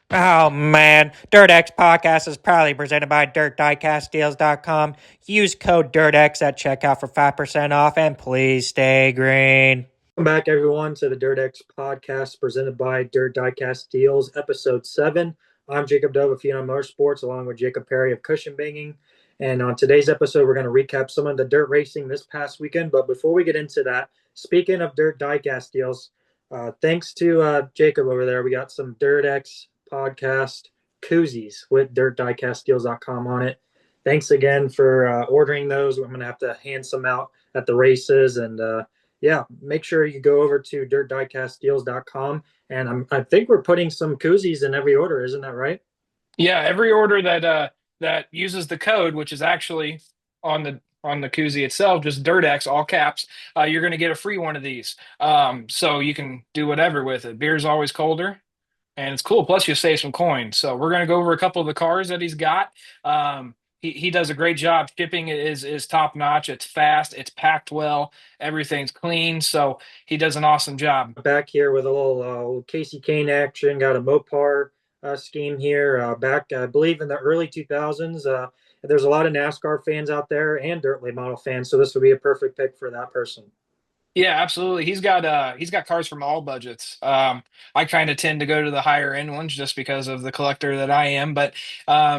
Oh man, DirtX Podcast is proudly presented by DirtDiecastDeals.com. Use code DirtX at checkout for 5% off, and please stay green. Welcome back, everyone, to the DirtX podcast presented by Dirt Diecast Deals, episode 7. I'm Jacob Dove of Phenom Motorsports, along with Jacob Perry of CushnBangn. And on today's episode, we're going to recap some of the dirt racing this past weekend. But before we get into that, speaking of Dirt Diecast Deals, thanks to Jacob over there, we got some DirtX podcast koozies with DirtDiecastDeals.com on it. Thanks again for ordering those. I'm going to have to hand some out at the races and yeah, make sure you go over to DirtDiecastDeals.com. And I think we're putting some koozies in every order, isn't that right? Yeah, every order that uses the code, which is actually on the koozie itself, just DirtX, all caps, you're going to get a free one of these. So you can do whatever with it. Beer's always colder, and it's cool. Plus, you save some coins. So we're going to go over a couple of the cars that he's got. He does a great job. Shipping is top notch. It's fast. It's packed well. Everything's clean. So he does an awesome job. Back here with a little Casey Kane action. Got a Mopar scheme here. Back, I believe, in the early 2000s. There's a lot of NASCAR fans out there and dirt late model fans, so this would be a perfect pick for that person. Yeah, absolutely. He's got cars from all budgets. I kind of tend to go to the higher end ones just because of the collector that I am. But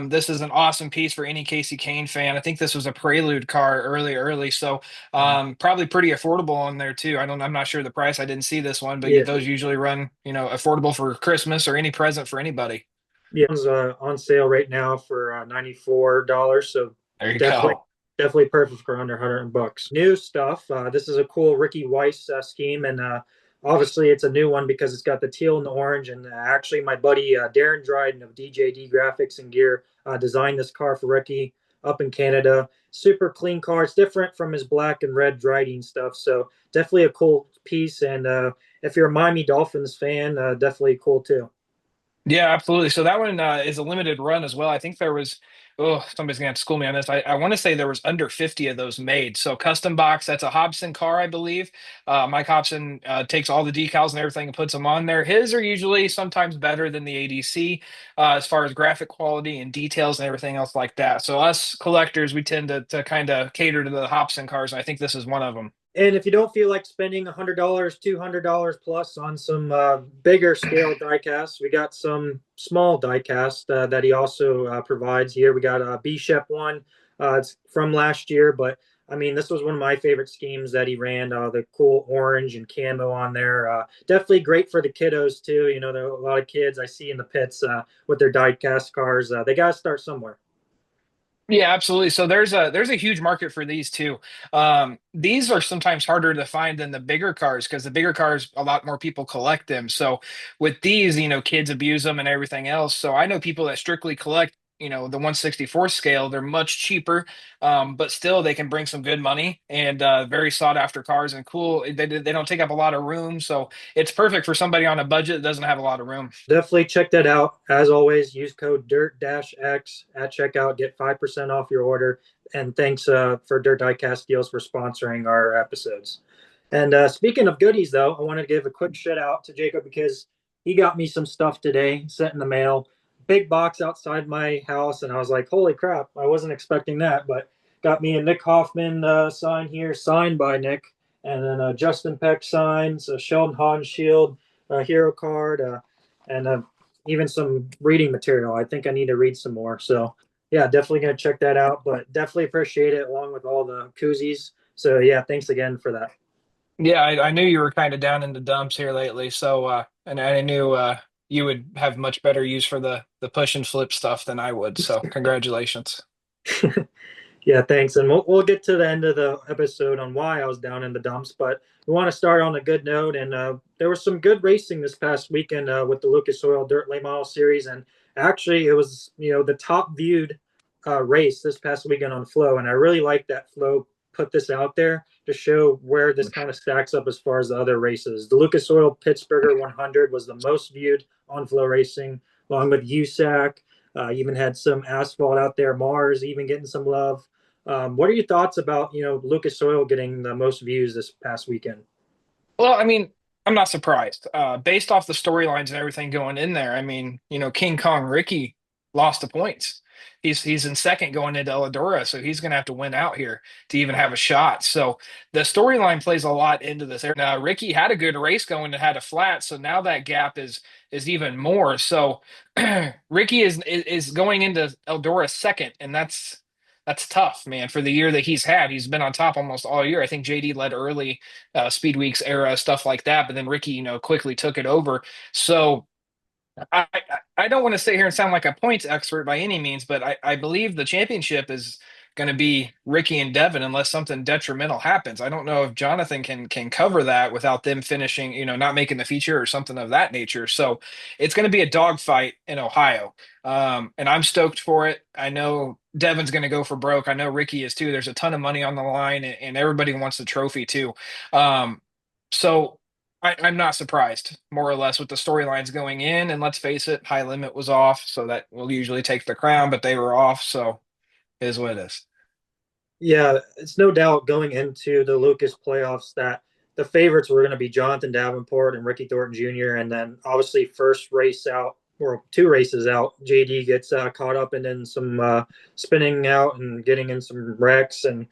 this is an awesome piece for any Casey Kane fan. I think this was a Prelude car early, so probably pretty affordable on there too. I'm not sure the price. I didn't see this one, but Yeah, those usually run, affordable for Christmas or any present for anybody. yeah, it's on sale right now for $94. So There you definitely go. definitely perfect for under 100 bucks. New stuff. This is a cool Ricky Weiss scheme, and obviously it's a new one because it's got the teal and the orange. And actually, my buddy Darren Dryden of DJD Graphics and Gear designed this car for Ricky up in Canada. Super clean car. It's different from his black and red Dryden stuff, so definitely a cool piece. And if you're a Miami Dolphins fan, definitely cool too. Yeah, absolutely. So that one is a limited run as well. I think there was, oh, somebody's gonna have to school me on this. I want to say there was under 50 of those made. So custom box, that's a Hobson car, I believe. Mike Hobson takes all the decals and everything and puts them on there. His are usually sometimes better than the ADC as far as graphic quality and details and everything else like that. So us collectors, we tend to kind of cater to the Hobson cars, and I think this is one of them. And if you don't feel like spending $100, $200 plus on some bigger scale diecasts, we got some small diecast that he also provides here. We got a B Shep one. It's from last year, but I mean, this was one of my favorite schemes that he ran. The cool orange and camo on there. Definitely great for the kiddos too. You know, there are a lot of kids I see in the pits with their diecast cars. They got to start somewhere. Yeah, absolutely. So there's a huge market for these too. These are sometimes harder to find than the bigger cars because the bigger cars, a lot more people collect them. So with these, kids abuse them and everything else. So I know people that strictly collect, the 164 scale. They're much cheaper, but still they can bring some good money and very sought after cars and cool. They don't take up a lot of room, so it's perfect for somebody on a budget that doesn't have a lot of room. Definitely check that out. As always, use code DIRT-X at checkout. Get 5% off your order. And thanks for Dirt Diecast Deals for sponsoring our episodes. And speaking of goodies, though, I want to give a quick shout out to Jacob because he got me some stuff today sent in the mail. Big box outside my house. And I was like, holy crap, I wasn't expecting that. But got me a Nick Hoffman sign here, signed by Nick. And then a Justin Peck signs, a Sheldon Haudenschild hero card. And even some reading material. I think I need to read some more. So yeah, definitely gonna check that out. But definitely appreciate it along with all the koozies. So yeah, thanks again for that. Yeah, I knew you were kind of down in the dumps here lately, so and I knew you would have much better use for the push and flip stuff than I would. So congratulations. Yeah, thanks. And we'll get to the end of the episode on why I was down in the dumps, but we want to start on a good note. And there was some good racing this past weekend with the Lucas Oil Dirt Late Model Series. And actually, it was, the top viewed race this past weekend on Flow. And I really like that Flow put this out there to show where this kind of stacks up as far as the other races. The Lucas Oil Pittsburgher 100 was the most viewed on Flow Racing, along with USAC. Even had some asphalt out there, Mars even getting some love. What are your thoughts about Lucas Oil getting the most views this past weekend? Well, I mean, I'm not surprised. Based off the storylines and everything going in there, I mean, King Kong Ricky lost the points. He's in second going into Eldora, so he's going to have to win out here to even have a shot. So the storyline plays a lot into this. Now, Ricky had a good race going and had a flat, so now that gap is even more. So Ricky is going into Eldora second, and that's tough, man. For the year that he's had, he's been on top almost all year. I think JD led early Speed Weeks era, stuff like that. But then Ricky, quickly took it over. So I, I don't want to sit here and sound like a points expert by any means, but I believe the championship is going to be Ricky and Devin unless something detrimental happens. I don't know if Jonathan can cover that without them finishing, not making the feature or something of that nature. So it's going to be a dogfight in Ohio. And I'm stoked for it. I know Devin's going to go for broke. I know Ricky is too. There's a ton of money on the line, and everybody wants the trophy too. So I'm not surprised, more or less, with the storylines going in. And let's face it, High Limit was off, so that will usually take the crown, but they were off, so it is what it is. Yeah, it's no doubt going into the Lucas playoffs that the favorites were going to be Jonathan Davenport and Ricky Thornton Jr. And then obviously first race out or two races out, JD gets caught up and then some spinning out and getting in some wrecks and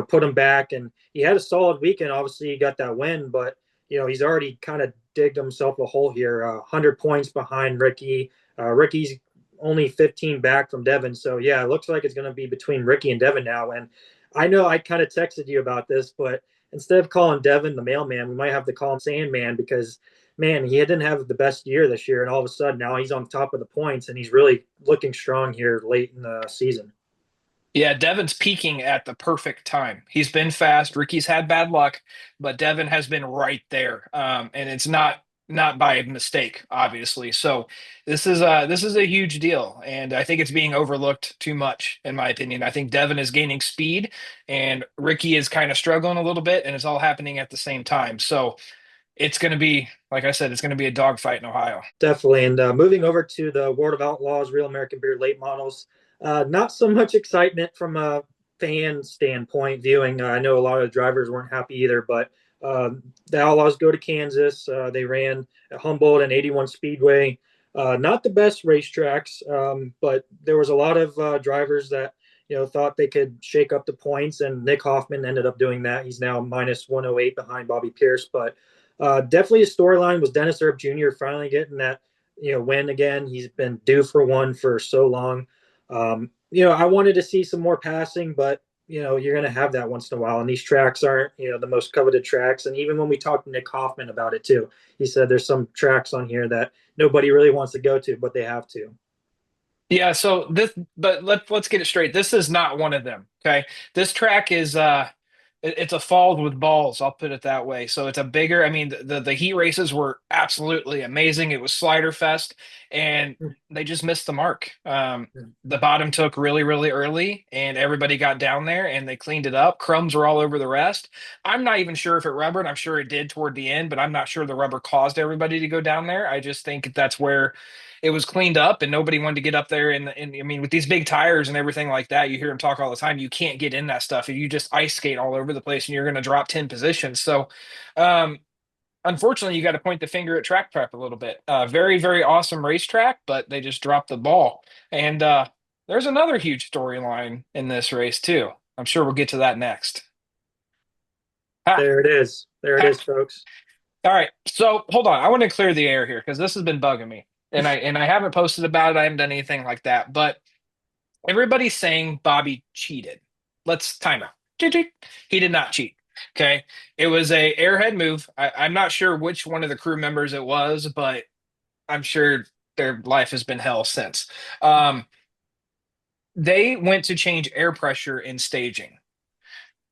put him back. And he had a solid weekend. Obviously, he got that win, but he's already kind of digged himself a hole here. 100 points behind Ricky. Ricky's only 15 back from Devin. So yeah, it looks like it's going to be between Ricky and Devin now. And I know I kind of texted you about this, but instead of calling Devin the mailman, we might have to call him Sandman because man, he didn't have the best year this year, and all of a sudden now he's on top of the points and he's really looking strong here late in the season. Yeah, Devin's peaking at the perfect time. He's been fast. Ricky's had bad luck, but Devin has been right there. And it's not by mistake, obviously. So this is a huge deal, and I think it's being overlooked too much, in my opinion. I think Devin is gaining speed, and Ricky is kind of struggling a little bit, and it's all happening at the same time. So it's going to be, like I said, it's going to be a dogfight in Ohio. Definitely. And moving over to the World of Outlaws Real American Beer late models, not so much excitement from a fan standpoint viewing. I know a lot of the drivers weren't happy either, but the Outlaws go to Kansas. They ran at Humboldt and 81 Speedway. Not the best racetracks, but there was a lot of drivers that thought they could shake up the points, and Nick Hoffman ended up doing that. He's now minus 108 behind Bobby Pierce, but definitely a storyline was Dennis Erb Jr. finally getting that win again. He's been due for one for so long. I wanted to see some more passing, but you're going to have that once in a while. And these tracks aren't the most coveted tracks. And even when we talked to Nick Hoffman about it too, he said there's some tracks on here that nobody really wants to go to, but they have to. Yeah, so but let's get it straight. This is not one of them. Okay. This track is it's a fall with balls, I'll put it that way. So it's a bigger, I mean, the heat races were absolutely amazing. It was Slider Fest, and they just missed the mark. The bottom took really, really early, and everybody got down there and they cleaned it up. Crumbs were all over the rest. I'm not even sure if it rubbered. I'm sure it did toward the end, but I'm not sure the rubber caused everybody to go down there. I just think that's where it was cleaned up and nobody wanted to get up there. And I mean, with these big tires and everything like that, you hear him talk all the time. You can't get in that stuff. You just ice skate all over the place and you're going to drop 10 positions. So, unfortunately, you got to point the finger at track prep a little bit. Very, very awesome racetrack, but they just dropped the ball. And there's another huge storyline in this race, too. I'm sure we'll get to that next. There it is. There it is, folks. All right. So hold on. I want to clear the air here because this has been bugging me. And I haven't posted about it. I haven't done anything like that. But everybody's saying Bobby cheated. Let's time out. He did not cheat. Okay. It was a airhead move. I'm not sure which one of the crew members it was, but I'm sure their life has been hell since. They went to change air pressure in staging.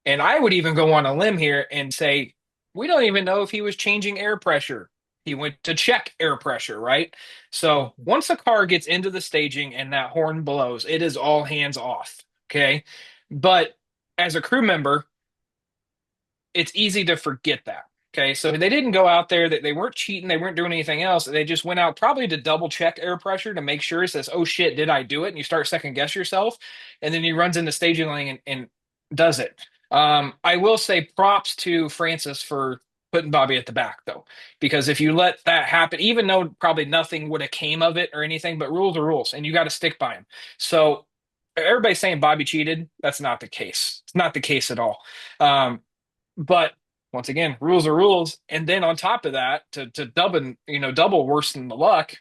And I would even go on a limb here and say, we don't even know if he was changing air pressure. He went to check air pressure, right? So once a car gets into the staging and that horn blows, it is all hands off. Okay. But as a crew member, it's easy to forget that. Okay. So they didn't go out there, that they weren't cheating, they weren't doing anything else. They just went out probably to double check air pressure to make sure. It says, oh shit, did I do it? And you start second guess yourself. And then he runs into staging lane and does it. I will say props to Francis for putting Bobby at the back though, because if you let that happen, even though probably nothing would have came of it or anything, but rules are rules, and you got to stick by them. So everybody's saying Bobby cheated. That's not the case. It's not the case at all. Um, but once again, rules are rules. And then on top of that, to double worse than the luck,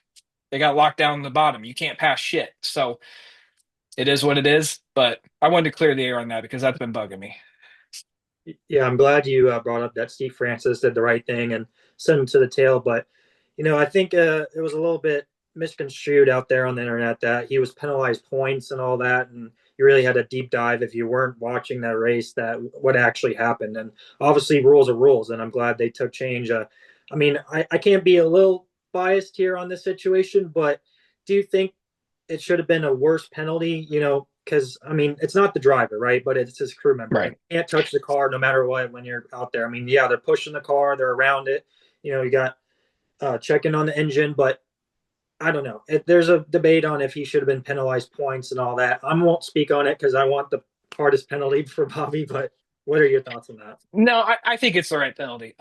they got locked down in the bottom. You can't pass shit. So it is what it is. But I wanted to clear the air on that because that's been bugging me. Yeah, I'm glad you brought up that Steve Francis did the right thing and sent him to the tail. But, I think it was a little bit misconstrued out there on the internet that he was penalized points and all that. And you really had a deep dive if you weren't watching that race that what actually happened. And obviously, rules are rules. And I'm glad they took change. I can't be a little biased here on this situation, but do you think it should have been a worse penalty? Because it's not the driver, right? But it's his crew member. Right. You can't touch the car no matter what when you're out there. Yeah, they're pushing the car, they're around it. You got checking on the engine, but I don't know. There's a debate on if he should have been penalized points and all that. I won't speak on it because I want the hardest penalty for Bobby. But what are your thoughts on that? No, I think it's the right penalty.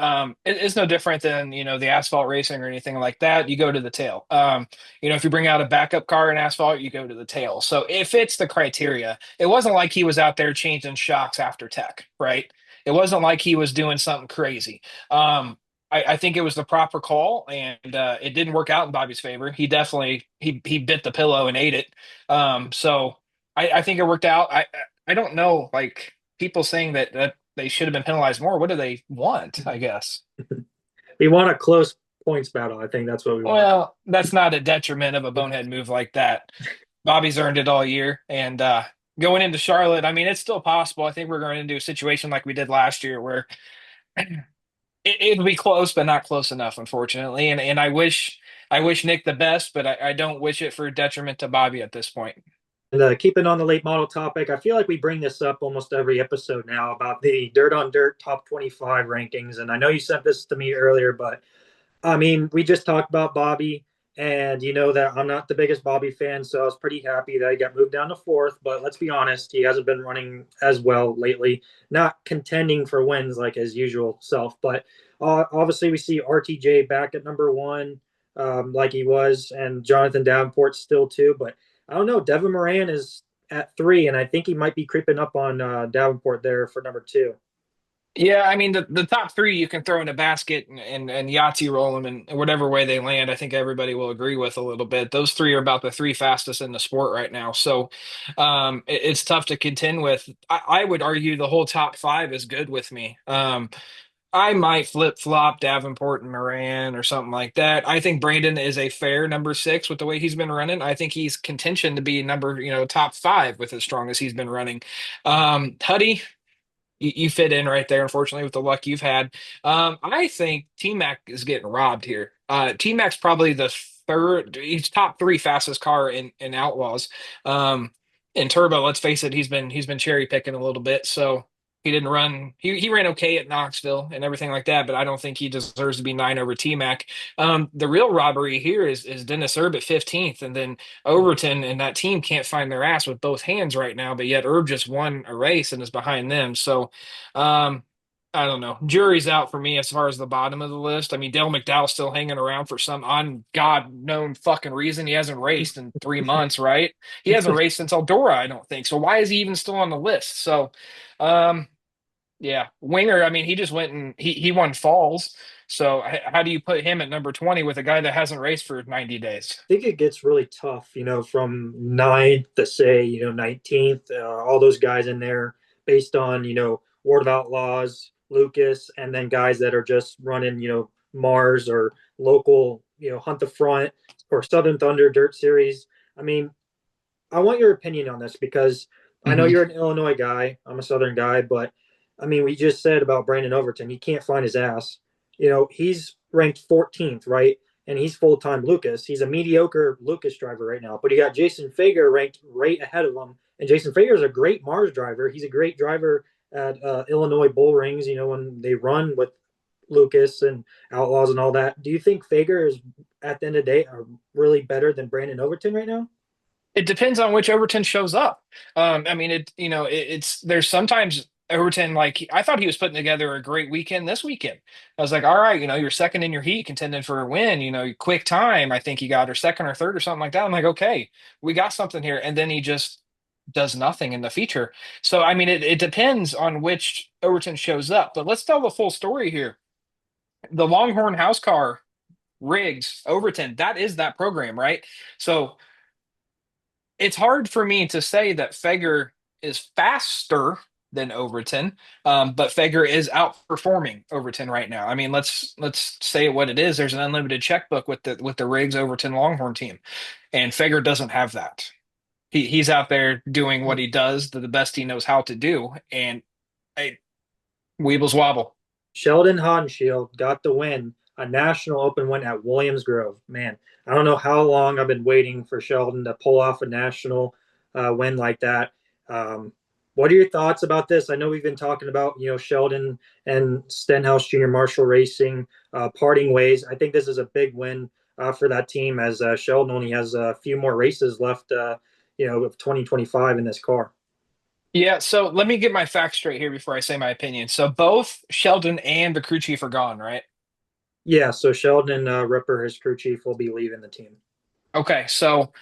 It's no different than, the asphalt racing or anything like that. You go to the tail. If you bring out a backup car in asphalt, you go to the tail. So it fits the criteria. It wasn't like he was out there changing shocks after tech, right? It wasn't like he was doing something crazy. I think it was the proper call, and it didn't work out in Bobby's favor. He definitely he bit the pillow and ate it. So I think it worked out. I don't know, like people saying that they should have been penalized more. What do they want, I guess? We want a close points battle. I think that's what we want. Well, that's not a detriment of a bonehead move like that. Bobby's earned it all year. And going into Charlotte, it's still possible. I think we're going into a situation like we did last year where it'll be close, but not close enough, unfortunately. And I wish Nick the best, but I don't wish it for detriment to Bobby at this point. And keeping on the late model topic, I feel like we bring this up almost every episode now about the Dirt on Dirt top 25 rankings. And I know you sent this to me earlier, but we just talked about Bobby, and you know that I'm not the biggest Bobby fan, so I was pretty happy that he got moved down to fourth. But let's be honest, he hasn't been running as well lately, not contending for wins like his usual self. But obviously, we see RTJ back at number one, like he was, and Jonathan Davenport still too. But I don't know, Devin Moran is at three, and I think he might be creeping up on Davenport there for number two. Yeah, the top three you can throw in a basket and Yahtzee roll them in whatever way they land. I think everybody will agree with a little bit. Those three are about the three fastest in the sport right now. So it's tough to contend with. I would argue the whole top five is good with me. I might flip flop Davenport and Moran or something like that. I think Brandon is a fair number six with the way he's been running. I think he's contention to be number, top five with as strong as he's been running. Huddy, you fit in right there, unfortunately, with the luck you've had. I think T Mac is getting robbed here. T Mac's probably the third, he's top three fastest car in Outlaws. In Turbo, let's face it, he's been cherry picking a little bit. So he didn't run, he ran okay at Knoxville and everything like that, but I don't think he deserves to be nine over T Mac. The real robbery here is Dennis Erb at 15th, and then Overton and that team can't find their ass with both hands right now, but yet Herb just won a race and is behind them. So, I don't know. Jury's out for me as far as the bottom of the list. Dale McDowell's still hanging around for some God known fucking reason. He hasn't raced in 3 months, right? He hasn't raced since Eldora, I don't think. So why is he even still on the list? So, yeah, Winger. He just went and he won Falls. So how do you put him at number 20 with a guy that hasn't raced for 90 days? I think it gets really tough, from ninth to say, 19th, all those guys in there based on, Ward of Outlaws, Lucas, and then guys that are just running, Mars or local, Hunt the Front or Southern Thunder Dirt Series. I want your opinion on this because I know you're an Illinois guy. I'm a Southern guy, but we just said about Brandon Overton, he can't find his ass. He's ranked 14th, right? And he's full-time Lucas. He's a mediocre Lucas driver right now, but you got Jason Fager ranked right ahead of him. And Jason Fager is a great Mars driver. He's a great driver at Illinois Bull Rings, when they run with Lucas and Outlaws and all that. Do you think Fager is, at the end of the day, really better than Brandon Overton right now? It depends on which Overton shows up. It's there's sometimes Overton, like I thought he was putting together a great weekend this weekend. I was like, all right, you're second in your heat, contending for a win. Quick time. I think he got or second or third or something like that. I'm like, okay, we got something here. And then he just does nothing in the feature. So I mean, it depends on which Overton shows up. But let's tell the full story here. The Longhorn House Car Riggs Overton, that is that program, right? So it's hard for me to say that Feger is faster than Overton, but Feger is outperforming Overton right now. I mean, let's say what it is. There's an unlimited checkbook with the Riggs Overton Longhorn team, and Feger doesn't have that. He's out there doing what he does, the best he knows how to do, and hey, Weebles wobble. Sheldon Haudenschild got the win, a National Open win at Williams Grove. Man, I don't know how long I've been waiting for Sheldon to pull off a national win like that. What are your thoughts about this? I know we've been talking about Sheldon and Stenhouse Jr. Marshall Racing parting ways. I think this is a big win for that team as Sheldon only has a few more races left, of 2025 in this car. Yeah, so let me get my facts straight here before I say my opinion. So both Sheldon and the crew chief are gone, right? Yeah, so Sheldon Ripper, his crew chief, will be leaving the team. Okay, so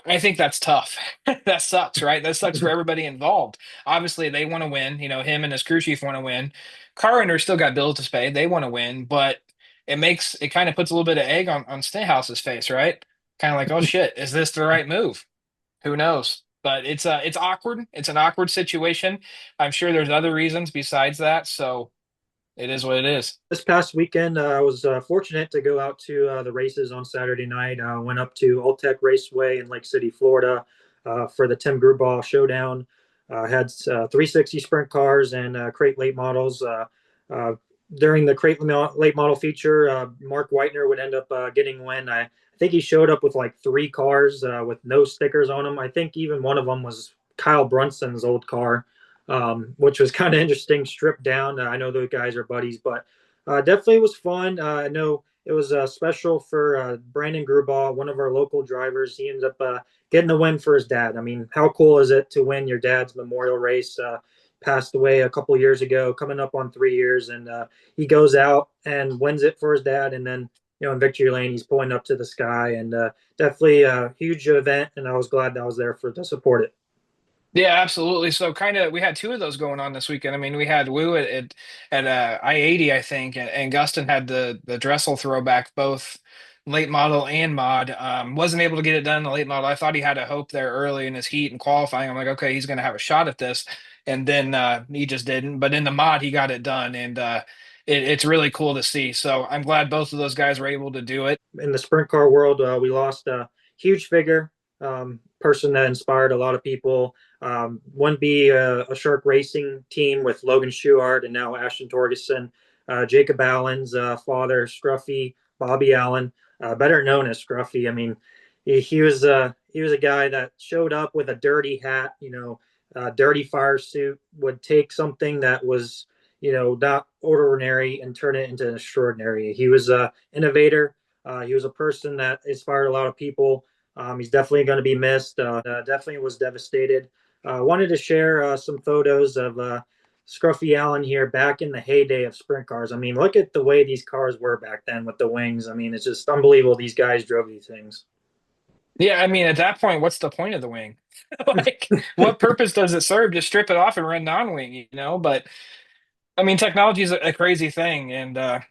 I think that's tough. That sucks, right? That sucks for everybody involved. Obviously, they want to win. Him and his crew chief want to win. Car owner still got bills to pay. They want to win, but it kind of puts a little bit of egg on Stenhouse's face, right? Kind of like, oh shit, is this the right move? Who knows? But it's awkward. It's an awkward situation. I'm sure there's other reasons besides that. So it is what it is. This past weekend, I was fortunate to go out to the races on Saturday night. I went up to Old Tech Raceway in Lake City, Florida, for the Tim Grubauer Showdown. Had 360 sprint cars and crate late models. During the crate late model feature, Mark Whitener would end up getting win. I think he showed up with like three cars with no stickers on them. I think even one of them was Kyle Brunson's old car, which was kind of interesting, stripped down. I know those guys are buddies, but definitely was fun. I know it was special for Brandon Grubauer, one of our local drivers. He ends up getting the win for his dad. I mean, how cool is it to win your dad's memorial race? Passed away a couple years ago, coming up on 3 years, and he goes out and wins it for his dad. And then, in victory lane, he's pulling up to the sky, and definitely a huge event. And I was glad that I was there to support it. Yeah, absolutely. So kind of we had two of those going on this weekend. I mean, we had Woo at I-80, I think, and Gustin had the Dressel throwback, both late model and mod. Wasn't able to get it done in the late model. I thought he had a hope there early in his heat and qualifying. I'm like, okay, he's gonna have a shot at this. And then he just didn't. But in the mod, he got it done. And it's really cool to see. So I'm glad both of those guys were able to do it. In the sprint car world, we lost a huge figure, person that inspired a lot of people. One be a Shark Racing team with Logan Schuart and now Ashton Torgerson, Jacob Allen's father, Scruffy, Bobby Allen, better known as Scruffy. I mean, he was a guy that showed up with a dirty hat, dirty fire suit, would take something that was, not ordinary and turn it into an extraordinary. He was an innovator. He was a person that inspired a lot of people. He's definitely going to be missed. Definitely was devastated. Wanted to share some photos of Scruffy Allen here back in the heyday of sprint cars. I mean, look at the way these cars were back then with the wings. I mean, it's just unbelievable these guys drove these things. Yeah, I mean, at that point, what's the point of the wing? Like, what purpose does it serve? Just strip it off and run non-wing. But I mean, technology is a crazy thing, and a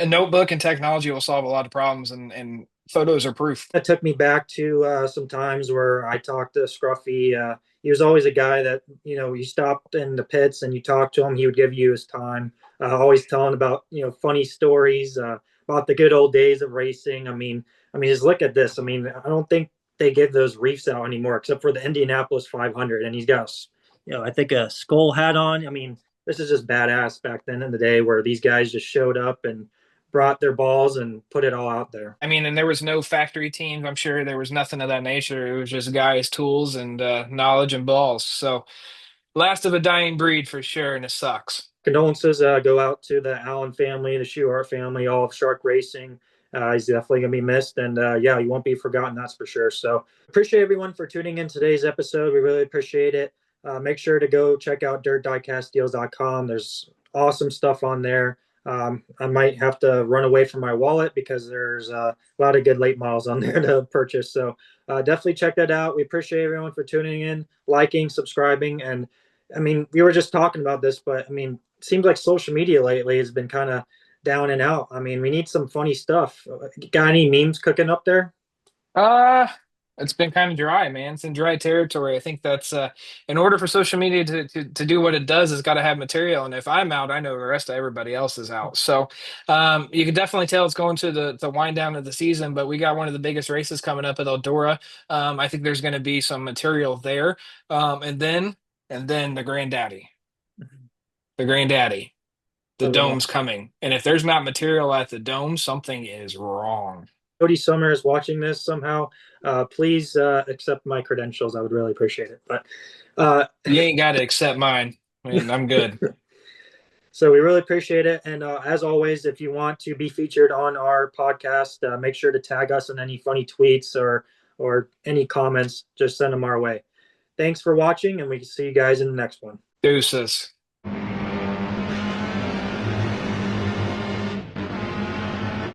notebook and technology will solve a lot of problems, and photos are proof. That took me back to some times where I talked to Scruffy. He was always a guy that, you stopped in the pits and you talked to him. He would give you his time, always telling about, funny stories about the good old days of racing. I mean, just look at this. I mean, I don't think they give those reefs out anymore, except for the Indianapolis 500. And he's got, I think a skull hat on. I mean, this is just badass back then in the day where these guys just showed up and brought their balls and put it all out there. I mean, and there was no factory teams. I'm sure there was nothing of that nature. It was just guys, tools, and knowledge and balls. So, last of a dying breed for sure, and it sucks. Condolences go out to the Allen family, the Schuart family, all of Shark Racing. He's definitely going to be missed. And yeah, he won't be forgotten, that's for sure. So appreciate everyone for tuning in today's episode. We really appreciate it. make sure to go check out DirtDiecastDeals.com. There's awesome stuff on there. I might have to run away from my wallet because there's a lot of good late models on there to purchase. So definitely check that out. We appreciate everyone for tuning in, liking, subscribing. And I mean, we were just talking about this, but I mean, it seems like social media lately has been kind of down and out. I mean, we need some funny stuff. Got any memes cooking up there? Uh, it's been kind of dry, man. It's in dry territory. I think that's in order for social media to do what it does, it's got to have material. And if I'm out, I know the rest of everybody else is out. So you can definitely tell it's going to the wind down of the season, but we got one of the biggest races coming up at Eldora. I think there's going to be some material there. And then the granddaddy. The granddaddy. The dome's coming. And if there's not material at the dome, something is wrong. Cody Summer is watching this somehow, please accept my credentials. I would really appreciate it. But You ain't got to accept mine. I mean, I'm good. So we really appreciate it. And as always, if you want to be featured on our podcast, make sure to tag us in any funny tweets or any comments. Just send them our way. Thanks for watching, and we can see you guys in the next one. Deuces.